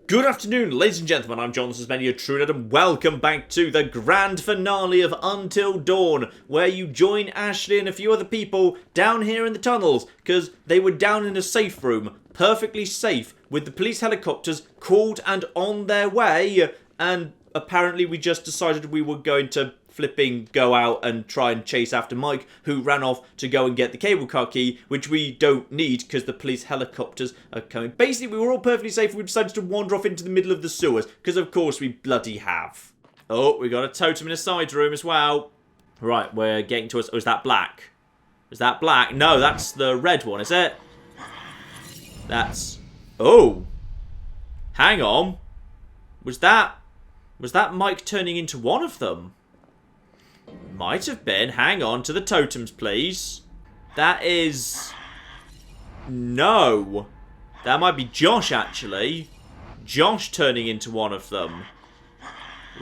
Good afternoon, ladies and gentlemen, I'm John, this is Menu Trunad, and welcome back to the grand finale of Until Dawn, where you join Ashley and a few other people down here in the tunnels, because they were down in a safe room, perfectly safe, with the police helicopters called and on their way, and apparently we just decided we were going to flipping go out and try and chase after Mike, who ran off to go and get the cable car key, which we don't need because the police helicopters are coming. Basically, we were all perfectly safe. We decided to wander off into the middle of the sewers because, of course, we bloody have. Oh, we got a totem in a side room as well. Right, we're getting to us. Oh, is that black? Is that black? No, that's the red one, is it? That's... Oh. Hang on. Was that Mike turning into one of them? Might have been. Hang on to the totems, please. That is... No. That might be Josh, actually. Josh turning into one of them.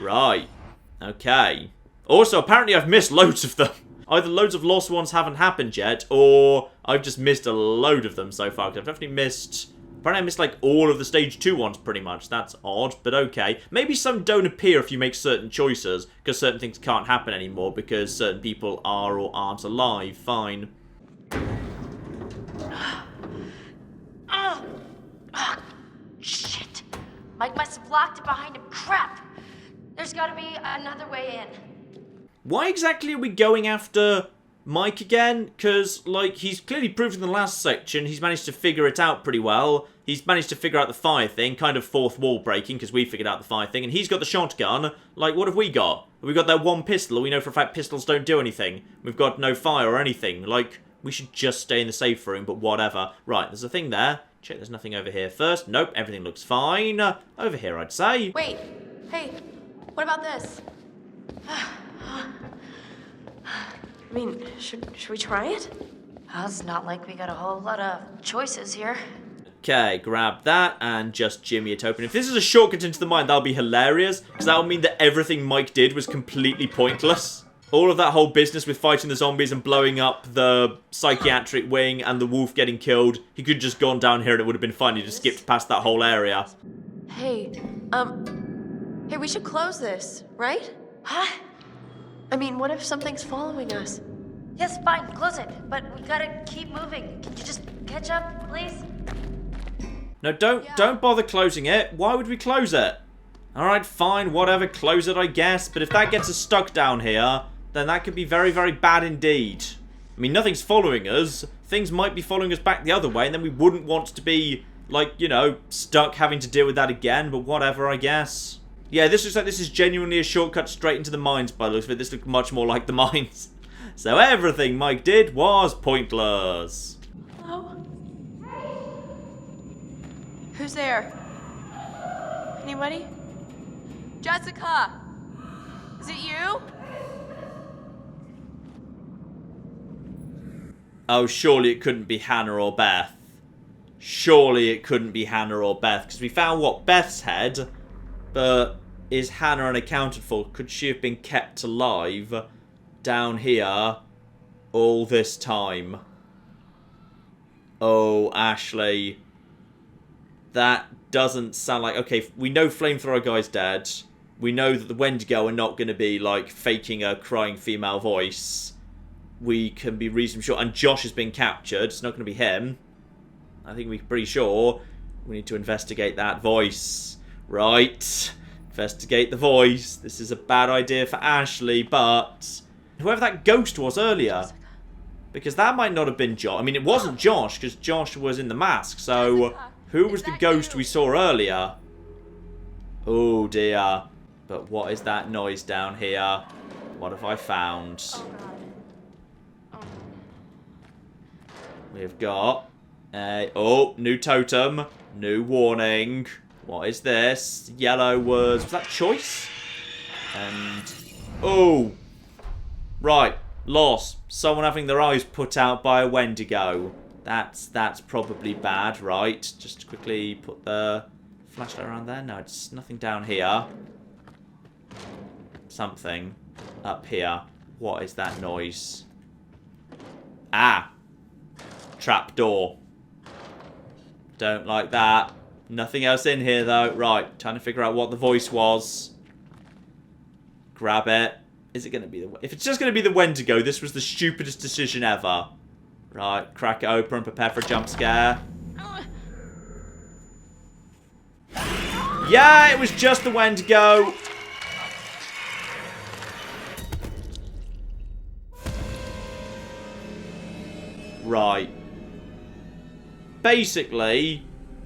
Right. Okay. Also, apparently I've missed loads of them. Either loads of lost ones haven't happened yet, or I've just missed a load of them so far. I've definitely missed... Apparently I missed like all of the stage 2 ones pretty much. That's odd, but okay. Maybe some don't appear if you make certain choices, because certain things can't happen anymore because certain people are or aren't alive. Fine. Oh, shit. Mike must have locked it behind him. Crap. There's gotta be another way in. Why exactly are we going after Mike again? Because, like, he's clearly proved in the last section he's managed to figure it out pretty well. He's managed to figure out the fire thing, kind of fourth wall breaking, because we figured out the fire thing, and he's got the shotgun. Like, what have we got? We've got that one pistol. We know for a fact pistols don't do anything. We've got no fire or anything. Like, we should just stay in the safe room, but whatever. Right, there's a thing there. Check there's nothing over here first. Nope, everything looks fine. Over here, I'd say. Wait. Hey, what about this? I mean, should we try it? Well, it's not like we got a whole lot of choices here. Okay, grab that and just jimmy it open. If this is a shortcut into the mine, that'll be hilarious, because that'll mean that everything Mike did was completely pointless. All of that whole business with fighting the zombies and blowing up the psychiatric wing and the wolf getting killed, he could have just gone down here and it would have been fine. He just skipped past that whole area. Hey, we should close this, right? Huh? I mean, what if something's following us? Yes, fine, close it. But we gotta keep moving. Can you just catch up, please? No, don't bother closing it. Why would we close it? Alright, fine, whatever, close it, I guess. But if that gets us stuck down here, then that could be very, very bad indeed. I mean, nothing's following us. Things might be following us back the other way, and then we wouldn't want to be, like, you know, stuck having to deal with that again, but whatever, I guess. Yeah, this looks like this is genuinely a shortcut straight into the mines by the looks of it. This looks much more like the mines. So everything Mike did was pointless. Hello? Who's there? Anybody? Jessica! Is it you? Oh, surely it couldn't be Hannah or Beth. Surely it couldn't be Hannah or Beth, because we found, what, Beth's head? But is Hannah unaccounted for? Could she have been kept alive down here all this time? Oh, Ashley. That doesn't sound like... Okay, we know Flamethrower Guy's dead. We know that the Wendigo are not going to be, like, faking a crying female voice. We can be reasonably sure. And Josh has been captured. It's not going to be him. I think we're pretty sure. We need to investigate that voice. Right. Investigate the voice. This is a bad idea for Ashley, but... Whoever that ghost was earlier. Because that might not have been Josh. I mean, it wasn't Josh, because Josh was in the mask, so... Who was the ghost we saw earlier? Oh, dear. But what is that noise down here? What have I found? We've got... oh, new totem. New warning. What is this? Yellow was that choice? And... Oh! Right. Lost. Someone having their eyes put out by a Wendigo. That's probably bad, right? Just quickly put the flashlight around there. No, it's nothing down here. Something up here. What is that noise? Ah! Trapdoor. Don't like that. Nothing else in here, though. Right, trying to figure out what the voice was. Grab it. Is it going to be the... If it's just going to be the Wendigo, this was the stupidest decision ever. Right, crack it open and prepare for a jump scare. Yeah, it was just the Wendigo. Right. Basically,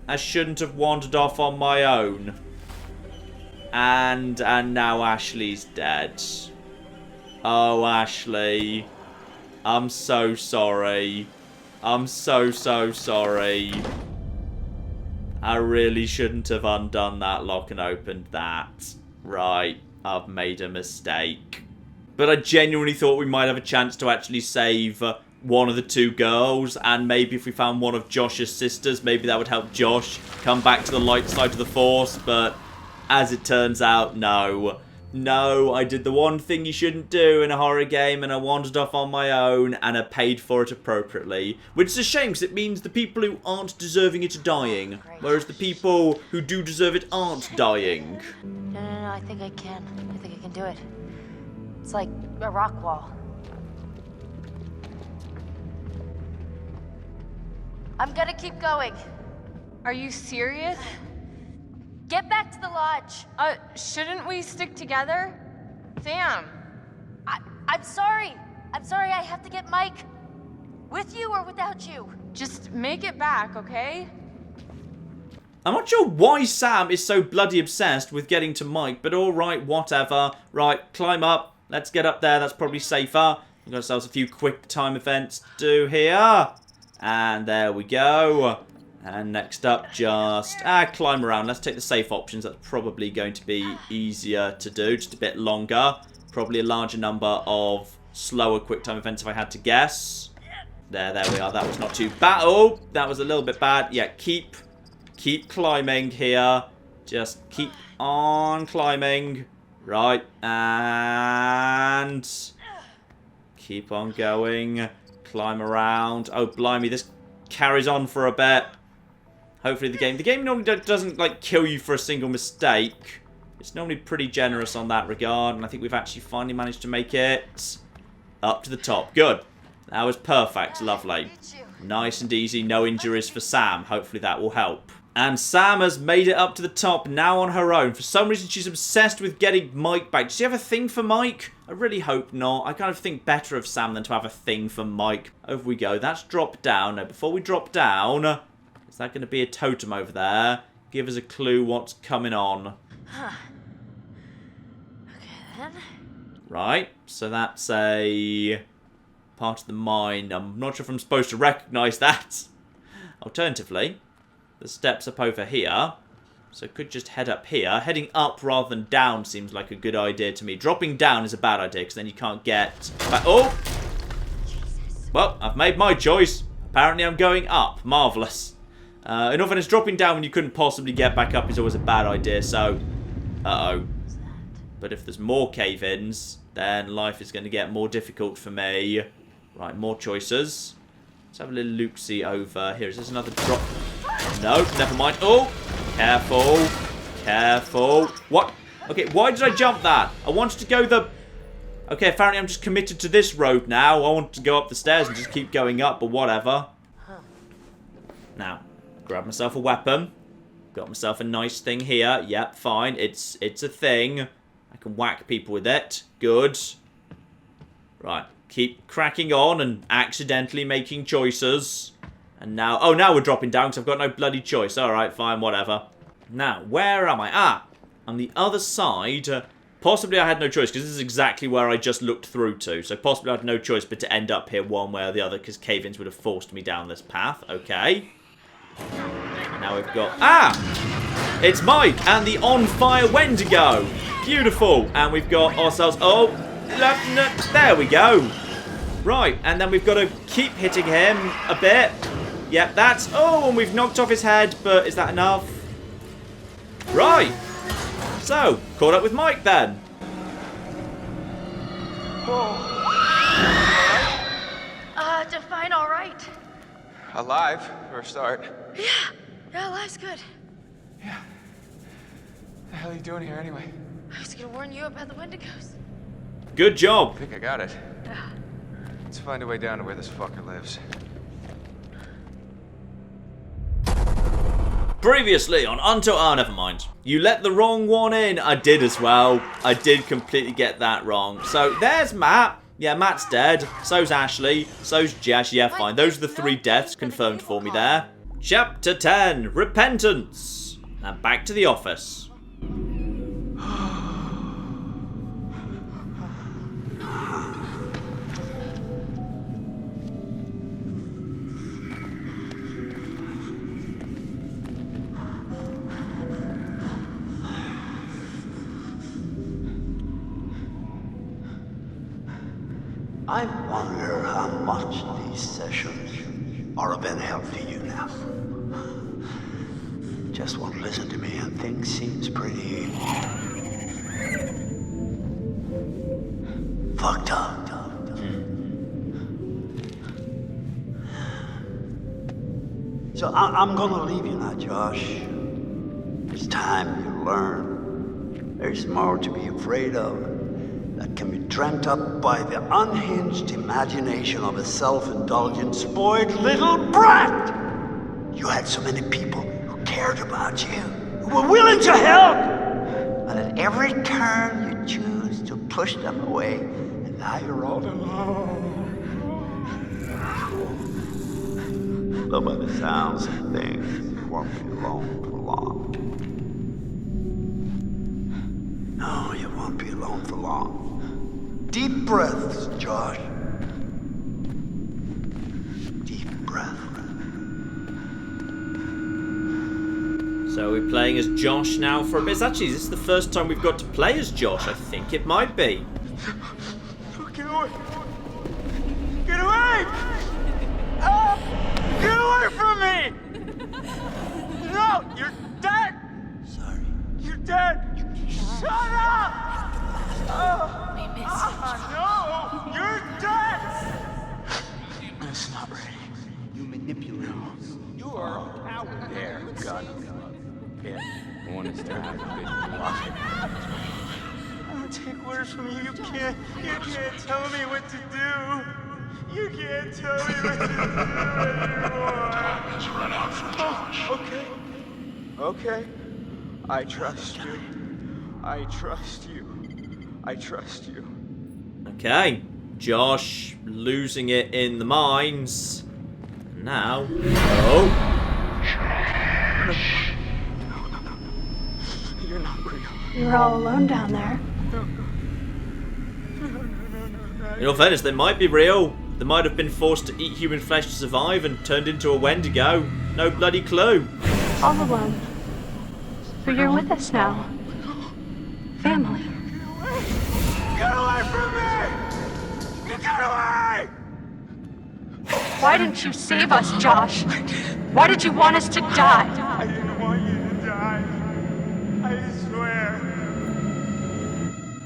I shouldn't have wandered off on my own. And now Ashley's dead. Oh, Ashley. I'm so sorry. I'm so sorry. I really shouldn't have undone that lock and opened that. Right, I've made a mistake. But I genuinely thought we might have a chance to actually save one of the two girls, and maybe if we found one of Josh's sisters, maybe that would help Josh come back to the light side of the Force, but as it turns out, no. No, I did the one thing you shouldn't do in a horror game, and I wandered off on my own, and I paid for it appropriately. Which is a shame, because it means the people who aren't deserving it are dying, whereas the people who do deserve it aren't dying. No, I think I can. I think I can do it. It's like a rock wall. I'm gonna keep going. Are you serious? Get back to the lodge. Shouldn't we stick together? Sam. I'm sorry. I'm sorry, I have to get Mike. With you or without you? Just make it back, okay? I'm not sure why Sam is so bloody obsessed with getting to Mike, but alright, whatever. Right, climb up. Let's get up there, that's probably safer. We've got ourselves a few quick time events to do here. And there we go. And next up, just climb around. Let's take the safe options. That's probably going to be easier to do. Just a bit longer. Probably a larger number of slower quick time events if I had to guess. There we are. That was not too bad. Oh, that was a little bit bad. Yeah, keep climbing here. Just keep on climbing. Right. And keep on going. Climb around. Oh, blimey. This carries on for a bit. Hopefully the game normally doesn't like kill you for a single mistake. It's normally pretty generous on that regard, and I think we've actually finally managed to make it up to the top. Good. That was perfect. Lovely. Nice and easy. No injuries for Sam. Hopefully that will help. And Sam has made it up to the top now on her own. For some reason, she's obsessed with getting Mike back. Does she have a thing for Mike? I really hope not. I kind of think better of Sam than to have a thing for Mike. Over we go. That's dropped down. Now, before we drop down... Is that going to be a totem over there? Give us a clue what's coming on. Huh. Okay, then. Right, so that's a part of the mine. I'm not sure if I'm supposed to recognise that. Alternatively, the steps up over here. So could just head up here. Heading up rather than down seems like a good idea to me. Dropping down is a bad idea because then you can't get back. Oh! Jesus. Well, I've made my choice. Apparently I'm going up. Marvellous. In all fairness, dropping down when you couldn't possibly get back up is always a bad idea, so... Uh-oh. But if there's more cave-ins, then life is going to get more difficult for me. Right, more choices. Let's have a little look-see over here. Is this another drop? No, never mind. Oh! Careful. Careful. What? Okay, why did I jump that? I wanted to go the... Okay, apparently I'm just committed to this road now. I want to go up the stairs and just keep going up, but whatever. Now... Grab myself a weapon. Got myself a nice thing here. Yep, fine. It's a thing. I can whack people with it. Good. Right. Keep cracking on and accidentally making choices. And now... Oh, now we're dropping down because I've got no bloody choice. Alright, fine, whatever. Now, where am I? On the other side... possibly I had no choice because this is exactly where I just looked through to. So possibly I had no choice but to end up here one way or the other because cave-ins would have forced me down this path. Okay. Now we've got... It's Mike and the on-fire Wendigo! Beautiful! And we've got ourselves... Oh! There we go! Right, and then we've got to keep hitting him a bit. Yep, that's... Oh, and we've knocked off his head, but is that enough? Right! So, caught up with Mike then. Define all right. Alive, for a start. Yeah, life's good. hell are you doing here anyway? I was gonna warn you about the Wendigos. Good job. I think I got it. Let's find a way down to where this fucker lives. Previously on Until... Oh, never mind. You let the wrong one in. I did as well. I did completely get that wrong. So, there's Matt. Yeah, Matt's dead. So's Ashley. So's Jess. Yeah, fine. Those are the 3 deaths confirmed for me there. Chapter 10. Repentance. And back to the office. I wonder how much these sessions are of any help to you now. Just won't listen to me and things seems pretty fucked up. So I'm gonna leave you now, Josh. It's time you learn. There's more to be afraid of that can be dreamt up by the unhinged imagination of a self-indulgent, spoiled little brat. You had so many people who cared about you, who were willing to help, and at every turn you choose to push them away, and now you're all alone. Though by the sounds of things, you won't be alone for long. No, you won't be alone for long. Deep breaths, Josh. Deep breath. So we're playing as Josh now for a bit. Actually, this is the first time we've got to play as Josh. I think it might be. Get away! Get away! Oh! Get away from me! No! You're dead! Sorry. You're dead! Shut up! No! You're dead! It's not ready. You manipulate. You are a coward. There, gun. Yeah. One is to have a good logic. I don't take orders from you. You can't tell me what to do. You can't tell me what to do anymore. Time has run out for Josh. Okay. I trust you. I trust you. I trust you. Okay. Josh losing it in the mines. Now... Oh. You're not real. You were all alone down there. In all fairness, they might be real. They might have been forced to eat human flesh to survive and turned into a Wendigo. No bloody clue. All alone. But you're with us now. Family. Get away from me! Get away! Why didn't you save us, Josh? Why did you want us to die? I didn't want you to die. I swear.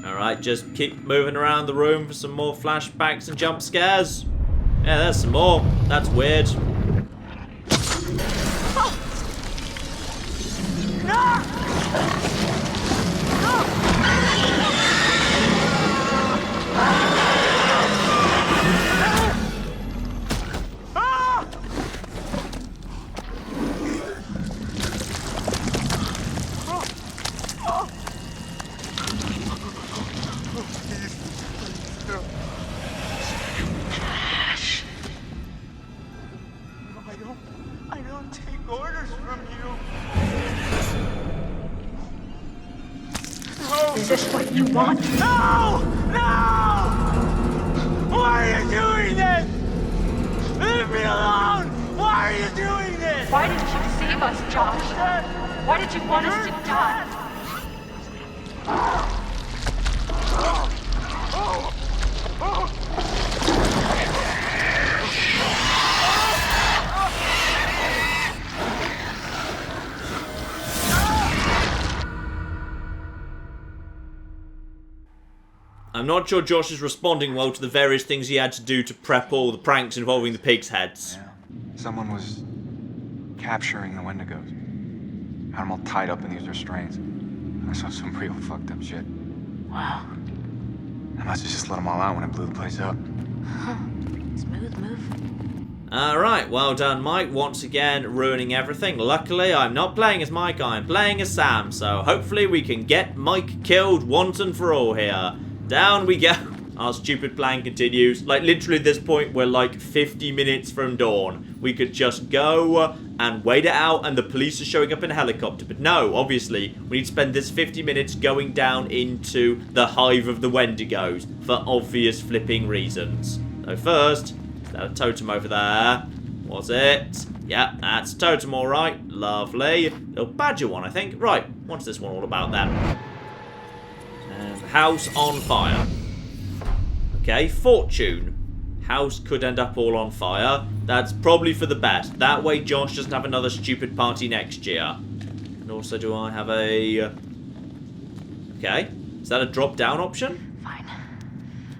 Alright, just keep moving around the room for some more flashbacks and jump scares. Yeah, there's some more. That's weird. I don't take orders from you. No! Is this what you want? No! No! Why are you doing this? Leave me alone! Why are you doing this? Why didn't you save us, Josh? Why did you want us to die? I'm not sure Josh is responding well to the various things he had to do to prep all the pranks involving the pigs' heads. Yeah. Someone was capturing the Wendigos. Had them all tied up in these restraints. I saw some real fucked up shit. Wow. I must have just let them all out when I blew the place up. Smooth move. Alright, well done, Mike. Once again, ruining everything. Luckily, I'm not playing as Mike, I'm playing as Sam. So hopefully we can get Mike killed once and for all here. Down we go. Our stupid plan continues. Like, literally at this point, we're like 50 minutes from dawn. We could just go and wait it out, and the police are showing up in a helicopter. But no, obviously, we need to spend this 50 minutes going down into the hive of the Wendigos for obvious flipping reasons. So first, is that a totem over there? Was it? Yeah, that's a totem, all right. Lovely. Little badger one, I think. Right, what's this one all about then? House on fire. Okay, fortune. House could end up all on fire. That's probably for the best. That way Josh doesn't have another stupid party next year. And also, do I have a... Okay. Is that a drop-down option? Fine.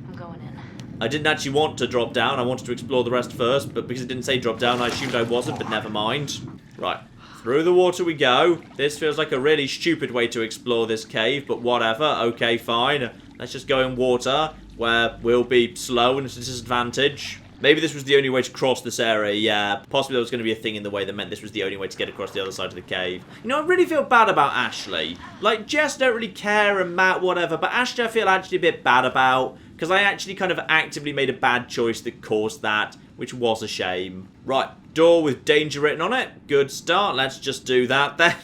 I'm going in. I didn't actually want to drop down. I wanted to explore the rest first, but because it didn't say drop down, I assumed I wasn't, but never mind. Right. Through the water we go. This feels like a really stupid way to explore this cave, but whatever. Okay, fine. Let's just go in water, where we'll be slow and it's a disadvantage. Maybe this was the only way to cross this area, yeah. Possibly there was going to be a thing in the way that meant this was the only way to get across the other side of the cave. You know, I really feel bad about Ashley. Like, Jess don't really care and Matt, whatever, but Ashley I feel actually a bit bad about, because I actually kind of actively made a bad choice that caused that, which was a shame. Right, door with danger written on it. Good start, let's just do that then.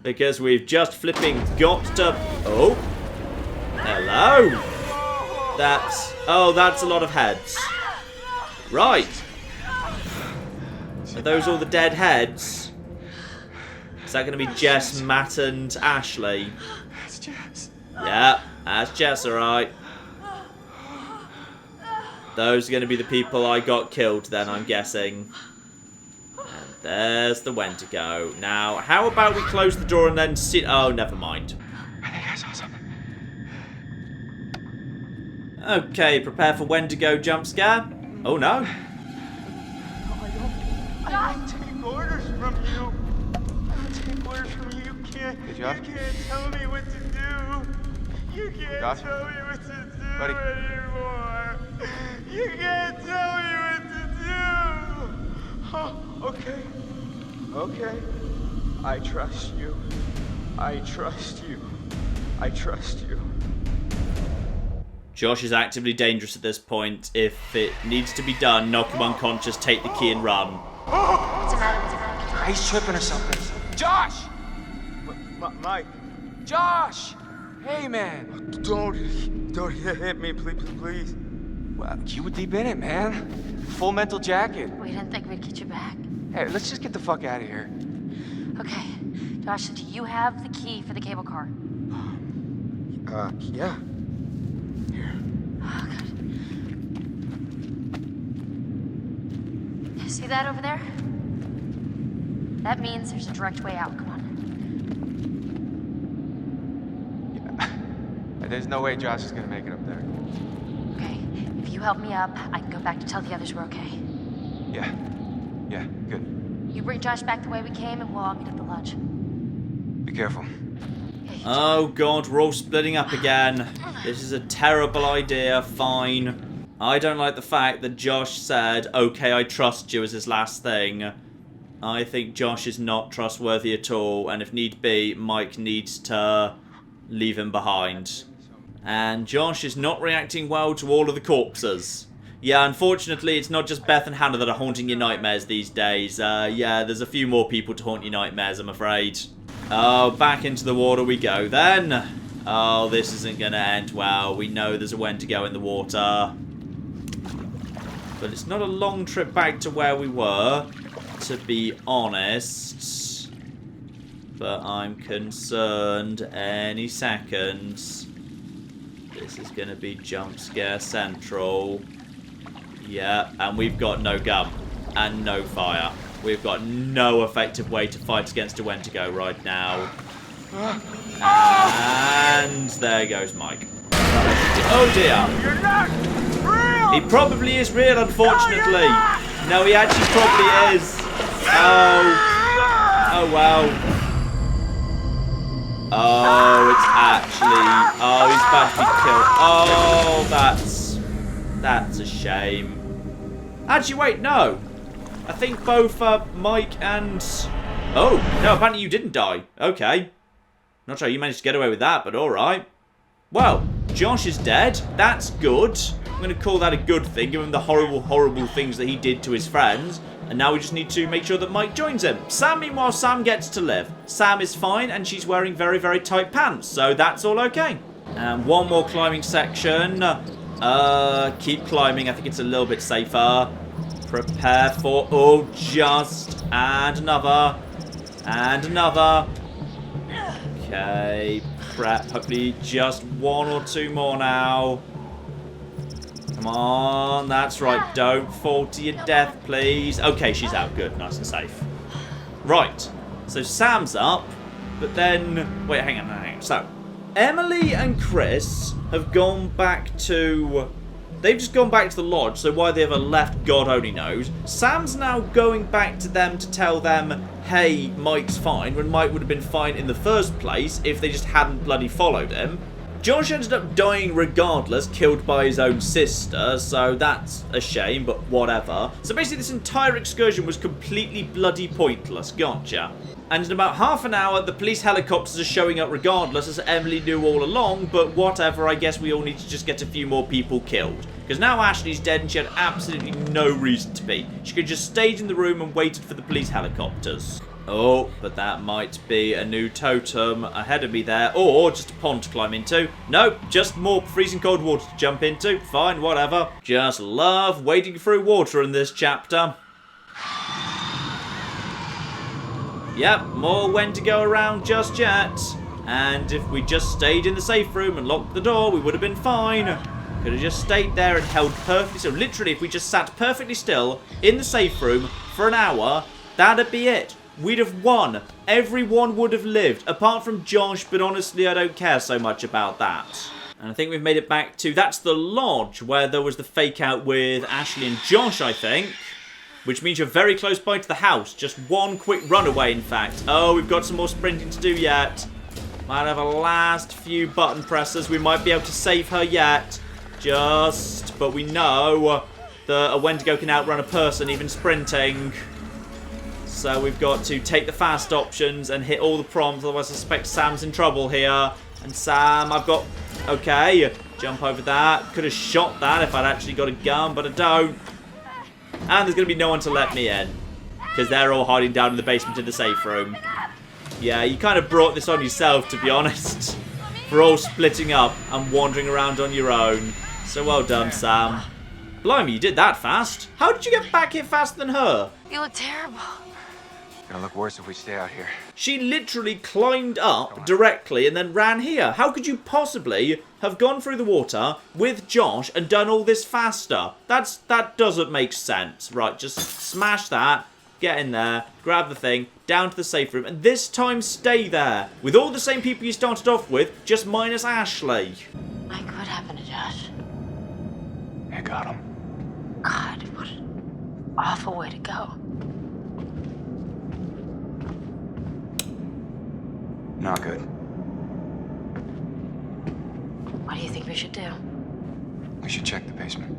Because we've just flipping got to... Oh. Hello. That's... Oh, that's a lot of heads. Right. Are those all the dead heads? Is that going to be Jess, Matt, and Ashley? That's Jess. Yeah, that's Jess, alright. Those are going to be the people I got killed then, I'm guessing. And there's the Wendigo. Now, how about we close the door and then sit... Oh, never mind. I think I saw something. Okay, prepare for Wendigo jump scare. Oh no. I don't take orders from you. I don't take orders from you. You can't tell me what to do. You can't tell me what to do anymore. You can't tell me what to do. Oh, okay. Okay. I trust you. I trust you. I trust you. Josh is actively dangerous at this point. If it needs to be done, knock him unconscious, take the key and run. What's the matter? He's tripping or something. Josh! Mike. Josh! Hey, man. Don't hit me, please. Well, you were deep in it, man. Full mental jacket. We didn't think we'd get you back. Hey, let's just get the fuck out of here. Okay. Josh, do you have the key for the cable car? Yeah. Oh, God. See that over there? That means there's a direct way out. Come on. Yeah. There's no way Josh is gonna make it up there. Okay. If you help me up, I can go back to tell the others we're okay. Yeah. Yeah, good. You bring Josh back the way we came, and we'll all meet at the lodge. Be careful. Yeah, you Oh god, we're all splitting up again. This is a terrible idea, fine. I don't like the fact that Josh said, okay, I trust you as his last thing. I think Josh is not trustworthy at all, and if need be, Mike needs to leave him behind. And Josh is not reacting well to all of the corpses. Yeah, unfortunately, it's not just Beth and Hannah that are haunting your nightmares these days. Yeah, there's a few more people to haunt your nightmares, I'm afraid. Oh, back into the water we go then. Oh, this isn't going to end well. We know there's a Wendigo in the water. But it's not a long trip back to where we were, to be honest. But I'm concerned any second this is going to be jump scare central. Yeah, and we've got no gun and no fire. We've got no effective way to fight against a Wendigo right now. And there goes Mike. Oh dear. You're not real! He probably is real, unfortunately. No, he actually probably is. Oh. Oh, wow. Oh, it's actually... Oh, he's about to be killed. Oh, that's a shame. Actually, wait, no. I think both Mike and... Oh, no, apparently you didn't die. Okay. Not sure you managed to get away with that, but alright. Well, Josh is dead. That's good. I'm going to call that a good thing, given the horrible, horrible things that he did to his friends. And now we just need to make sure that Mike joins him. Sam, meanwhile, Sam gets to live. Sam is fine, and she's wearing very, very tight pants. So that's all okay. And one more climbing section. Keep climbing. I think it's a little bit safer. Prepare for... Oh, just... And another. And another. Okay. Prep. Hopefully just one or two more now. Come on. That's right. Don't fall to your death, please. Okay, she's out. Good. Nice and safe. Right. So Sam's up. But then... Wait, hang on. So, Emily and Chris have gone back to... They've just gone back to the lodge, so why they ever left, God only knows. Sam's now going back to them to tell them, hey, Mike's fine, when Mike would have been fine in the first place if they just hadn't bloody followed him. Josh ended up dying regardless, killed by his own sister, so that's a shame, but whatever. So basically this entire excursion was completely bloody pointless, gotcha. And in about half an hour, the police helicopters are showing up regardless, as Emily knew all along, but whatever, I guess we all need to just get a few more people killed. Because now Ashley's dead and she had absolutely no reason to be. She could just stayed in the room and waited for the police helicopters. Oh, but that might be a new totem ahead of me there, or just a pond to climb into. Nope, just more freezing cold water to jump into. Fine, whatever. Just love wading through water in this chapter. Yep, more Wendigo around just yet. And if we just stayed in the safe room and locked the door, we would have been fine. Could have just stayed there and held perfectly still. Literally, if we just sat perfectly still in the safe room for an hour, that'd be it. We'd have won. Everyone would have lived, apart from Josh, but honestly, I don't care so much about that. And I think we've made it back to... That's the lodge, where there was the fake out with Ashley and Josh, I think. Which means you're very close by to the house. Just one quick run away, in fact. Oh, we've got some more sprinting to do yet. Might have a last few button presses. We might be able to save her yet. Just... But we know that a Wendigo can outrun a person, even sprinting. So we've got to take the fast options and hit all the prompts. Otherwise, I suspect Sam's in trouble here. And Sam, I've got... Okay, jump over that. Could have shot that if I'd actually got a gun, but I don't. And there's going to be no one to let me in. Because they're all hiding down in the basement in the safe room. Yeah, you kind of brought this on yourself, to be honest. For all splitting up and wandering around on your own. So well done, Sam. Blimey, you did that fast. How did you get back here faster than her? You look terrible. Gonna look worse if we stay out here. She literally climbed up directly and then ran here. How could you possibly have gone through the water with Josh and done all this faster? That doesn't make sense. Right, just smash that, get in there, grab the thing, down to the safe room, and this time stay there. With all the same people you started off with, just minus Ashley. Mike, what happened to Josh? I got him. God, what an awful way to go. Not good. What do you think we should do? We should check the basement.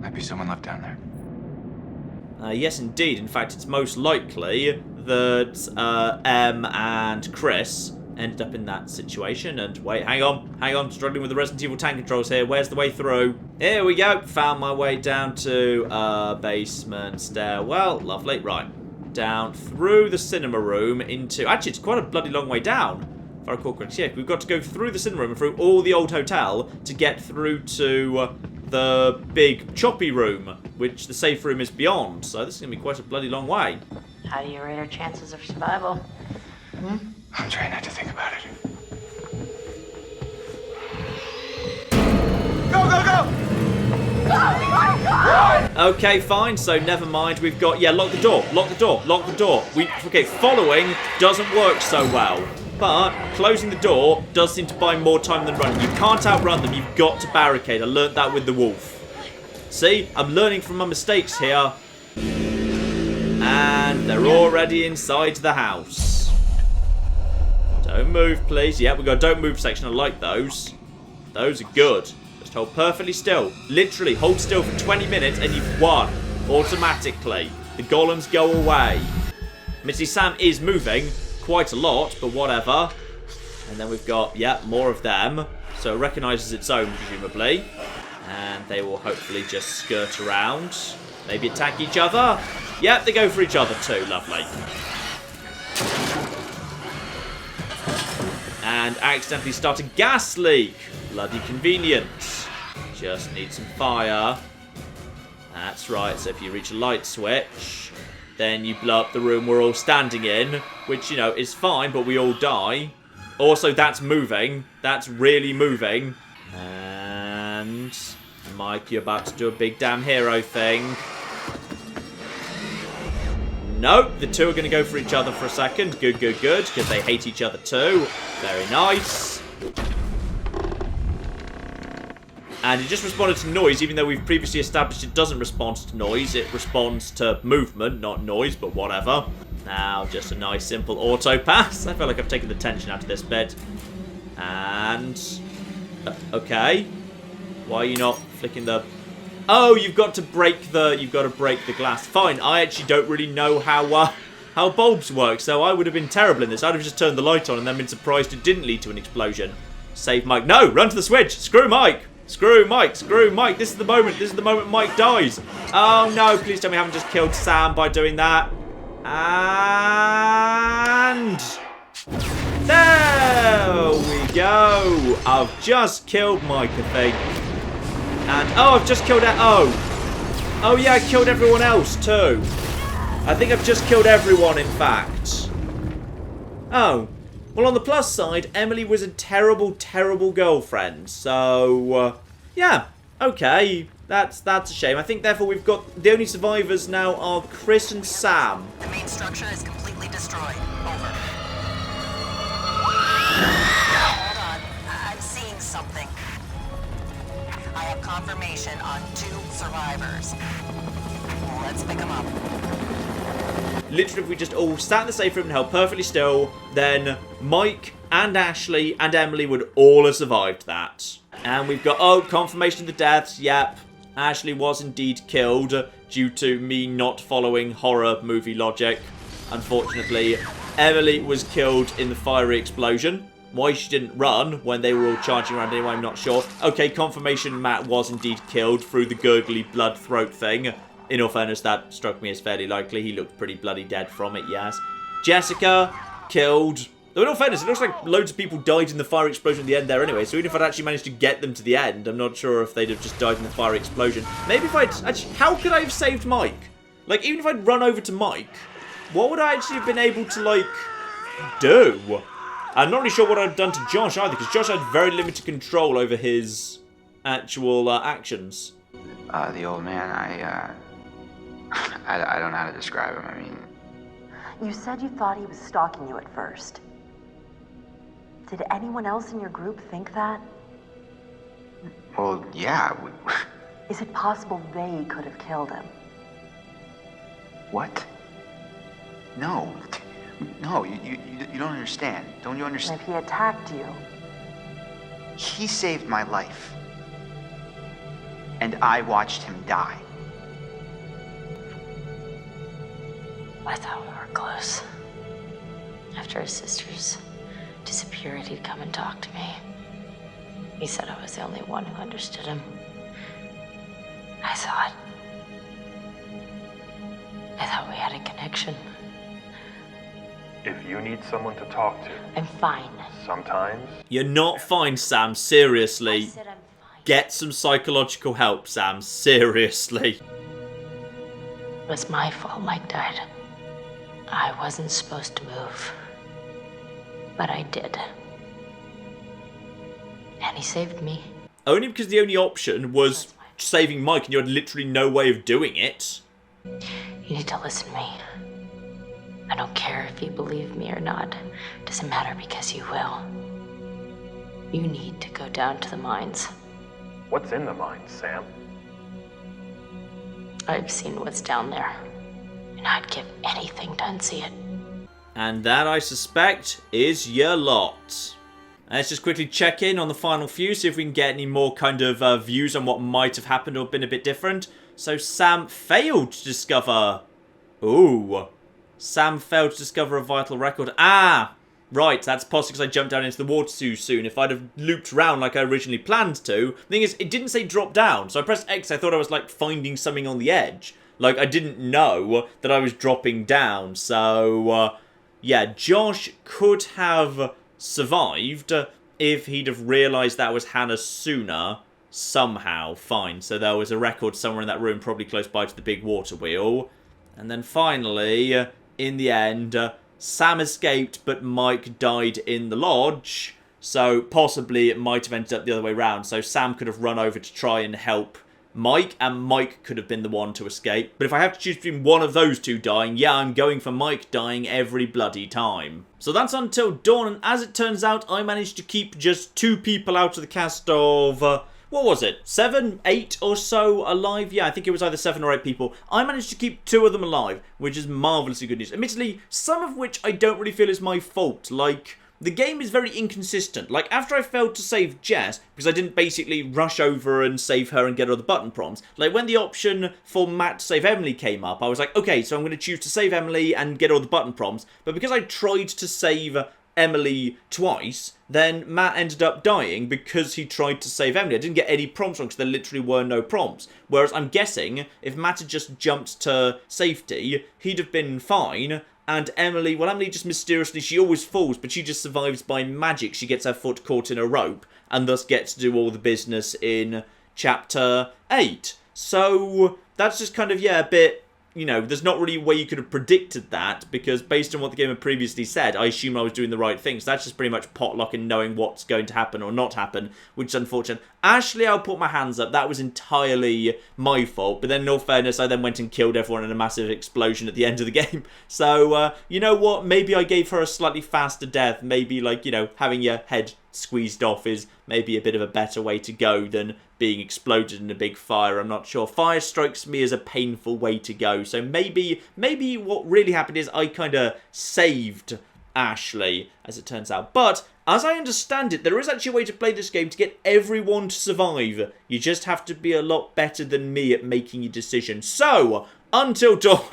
Might be someone left down there. Yes, indeed. In fact, it's most likely that Em and Chris ended up in that situation. And wait, hang on. Struggling with the Resident Evil tank controls here. Where's the way through? Here we go. Found my way down to basement stairwell. Lovely. Right. Down through the cinema room into... Actually, it's quite a bloody long way down. If I recall correctly. Yeah, we've got to go through the cinema room and through all the old hotel to get through to the big choppy room, which the safe room is beyond. So this is going to be quite a bloody long way. How do you rate our chances of survival? I'm trying not to think about it. Go, go, go! Okay, fine, so never mind. We've got... Yeah, lock the door. Okay, following doesn't work so well. But closing the door does seem to buy more time than running. You can't outrun them. You've got to barricade. I learnt that with the wolf. See? I'm learning from my mistakes here. And they're already inside the house. Don't move, please. Yeah, we got a don't move section. I like those. Those are good. Just hold perfectly still. Literally, hold still for 20 minutes and you've won. Automatically. The golems go away. Missy Sam is moving quite a lot, but whatever. And then we've got, yeah, more of them. So it recognises its own, presumably. And they will hopefully just skirt around. Maybe attack each other. Yep, they go for each other too. Lovely. And accidentally start a gas leak. Bloody convenient. Just need some fire. That's right, so if you reach a light switch, then you blow up the room we're all standing in, which, you know, is fine, but we all die. Also, that's moving. That's really moving. And Mike, you're about to do a big damn hero thing. Nope, the two are going to go for each other for a second. Good, good, good, because they hate each other too. Very nice. And it just responded to noise, even though we've previously established it doesn't respond to noise. It responds to movement, not noise, but whatever. Now, just a nice, simple auto pass. I feel like I've taken the tension out of this bit. And... okay. Why are you not flicking the... oh, you've got to break the glass. Fine, I actually don't really know how bulbs work, so I would have been terrible in this. I'd have just turned the light on and then been surprised it didn't lead to an explosion. Save Mike. No, run to the switch. Screw Mike. Screw Mike. Screw Mike. This is the moment. This is the moment Mike dies. Oh, no. Please tell me I haven't just killed Sam by doing that. And... there we go. I've just killed Mike, I think. And, oh, I've just killed... oh, yeah, I killed everyone else, too. I think I've just killed everyone, in fact. Oh. Well, on the plus side, Emily was a terrible, terrible girlfriend. So, yeah, okay. That's a shame. I think, therefore, we've got... the only survivors now are Chris and Sam. The main structure is completely destroyed. Over. Hold on. I'm seeing something. I have confirmation on 2 survivors. Let's pick them up. Literally, if we just all sat in the safe room and held perfectly still, then Mike and Ashley and Emily would all have survived that. And we've got, oh, confirmation of the deaths. Yep, Ashley was indeed killed due to me not following horror movie logic. Unfortunately, Emily was killed in the fiery explosion. Why she didn't run when they were all charging around anyway, I'm not sure. Okay, confirmation Matt was indeed killed through the gurgly blood throat thing. In all fairness, that struck me as fairly likely. He looked pretty bloody dead from it, yes. Jessica, killed. Though in all fairness, it looks like loads of people died in the fire explosion at the end there anyway, so even if I'd actually managed to get them to the end, I'm not sure if they'd have just died in the fire explosion. Maybe if I'd... actually, how could I have saved Mike? Like, even if I'd run over to Mike, what would I actually have been able to, like, do? I'm not really sure what I'd done to Josh either, because Josh had very limited control over his actual actions. The old man, I don't know how to describe him. I mean... You said you thought he was stalking you at first. Did anyone else in your group think that? well, yeah, Is it possible they could have killed him? What? No. No, you don't understand. Don't you And understand? if he attacked you, He saved my life. And I watched him die. I thought we were close. After his sisters disappeared, he'd come and talk to me. He said I was the only one who understood him. I thought we had a connection. If you need someone to talk to, I'm fine. sometimes You're not fine, Sam. I Seriously. said I'm fine. Get some psychological help, Sam. Seriously. It was my fault Mike died. I wasn't supposed to move. But I did. And he saved me. Only because the only option was saving Mike and you had literally no way of doing it. You need to listen to me. I don't care if you believe me or not. Doesn't matter because you will. You need to go down to the mines. what's in the mind, Sam? I've seen what's down there. And I'd give anything to unsee it. And that, I suspect, is your lot. Let's just quickly check in on the final few, see if we can get any more kind of views on what might have happened or been a bit different. So Sam failed to discover... Ooh. Sam failed to discover a vital record. Ah! Right, that's possibly because I jumped down into the water too soon. If I'd have looped round like I originally planned to... The thing is, it didn't say drop down. So I pressed X, I thought I was, like, finding something on the edge. Like, I didn't know that I was dropping down. So, yeah, Josh could have survived if he'd have realised that was Hannah sooner. Somehow. Fine. So there was a record somewhere in that room, probably close by to the big water wheel. And then finally, in the end... Sam escaped, but Mike died in the lodge. So possibly it might have ended up the other way around. So Sam could have run over to try and help Mike, and Mike could have been the one to escape. But if I have to choose between one of those two dying, yeah, I'm going for Mike dying every bloody time. So that's Until Dawn, and as it turns out, I managed to keep just 2 people out of the cast of... what was it? 7, 8 or so alive? Yeah, I think it was either 7 or 8 people. I managed to keep 2 of them alive, which is marvellously good news. Admittedly, some of which I don't really feel is my fault. Like, the game is very inconsistent. Like, after I failed to save Jess, because I didn't basically rush over and save her and get all the button prompts, like, when the option for Matt to save Emily came up, I was like, okay, so I'm going to choose to save Emily and get all the button prompts. But because I tried to save Emily twice, then Matt ended up dying because he tried to save Emily. I didn't get any prompts wrong because there literally were no prompts. Whereas I'm guessing if Matt had just jumped to safety, he'd have been fine. And Emily, well, Emily just mysteriously, she always falls, but she just survives by magic. She gets her foot caught in a rope and thus gets to do all the business in Chapter 8. So that's just kind of, yeah, a bit... You know, there's not really a way you could have predicted that, because based on what the game had previously said, I assumed I was doing the right thing. So that's just pretty much potluck and knowing what's going to happen or not happen, which is unfortunate. Ashley, I'll put my hands up. That was entirely my fault. But then, in all fairness, I then went and killed everyone in a massive explosion at the end of the game. So, you know what? Maybe I gave her a slightly faster death. Maybe, like, you know, having your head squeezed off is maybe a bit of a better way to go than being exploded in a big fire. I'm not sure. Fire strikes me as a painful way to go. So maybe what really happened is I kind of saved Ashley, as it turns out. But as I understand it, there is actually a way to play this game to get everyone to survive. You just have to be a lot better than me at making your decisions. So, Until Dawn.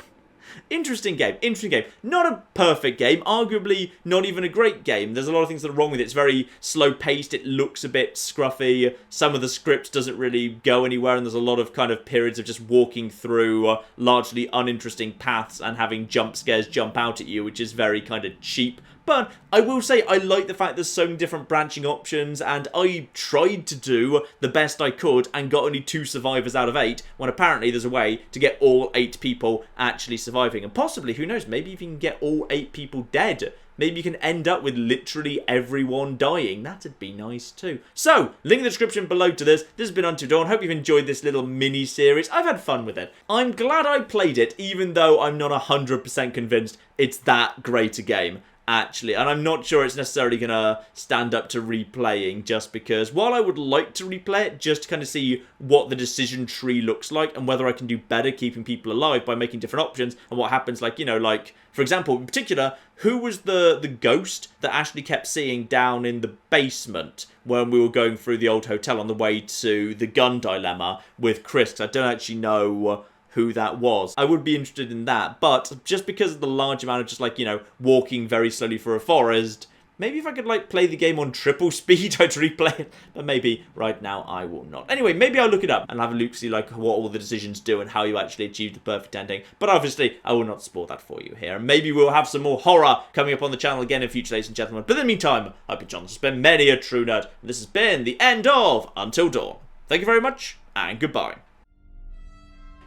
Interesting game. Not a perfect game. Arguably not even a great game. There's a lot of things that are wrong with it. It's very slow-paced. It looks a bit scruffy. Some of the script doesn't really go anywhere, and there's a lot of kind of periods of just walking through largely uninteresting paths and having jump scares jump out at you, which is very kind of cheap. But I will say I like the fact there's so many different branching options, and I tried to do the best I could and got only 2 survivors out of 8, when apparently there's a way to get all 8 people actually surviving. And possibly, who knows, maybe if you can get all 8 people dead, maybe you can end up with literally everyone dying. That'd be nice too. So, link in the description below to this. This has been Until Dawn. Hope you've enjoyed this little mini-series. I've had fun with it. I'm glad I played it, even though I'm not 100% convinced it's that great a game, actually. And I'm not sure it's necessarily going to stand up to replaying, just because while I would like to replay it just to kind of see what the decision tree looks like and whether I can do better keeping people alive by making different options and what happens, like, you know, like, for example, in particular, who was the ghost that Ashley kept seeing down in the basement when we were going through the old hotel on the way to the gun dilemma with Chris? 'Cause I don't actually know who that was. I would be interested in that, but just because of the large amount of just, like, you know, walking very slowly through a forest, maybe if I could, like, play the game on triple speed, I'd replay it, but maybe right now I will not. Anyway, maybe I'll look it up and have a look, see, like, what all the decisions do and how you actually achieve the perfect ending, but obviously I will not spoil that for you here, and maybe we'll have some more horror coming up on the channel again in future, ladies and gentlemen. But in the meantime, I've been John, this has been many a true nerd, and this has been the end of Until Dawn. Thank you very much, and goodbye.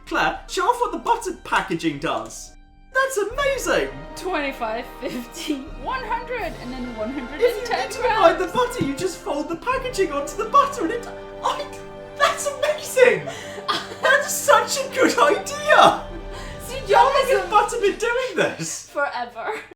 Claire, show off what the butter packaging does. That's amazing! 25, 50, 100, and then 110 If you need to divide the butter, you just fold the packaging onto the butter and it... that's amazing! That's such a good idea! See, How long has the butter been doing this? forever.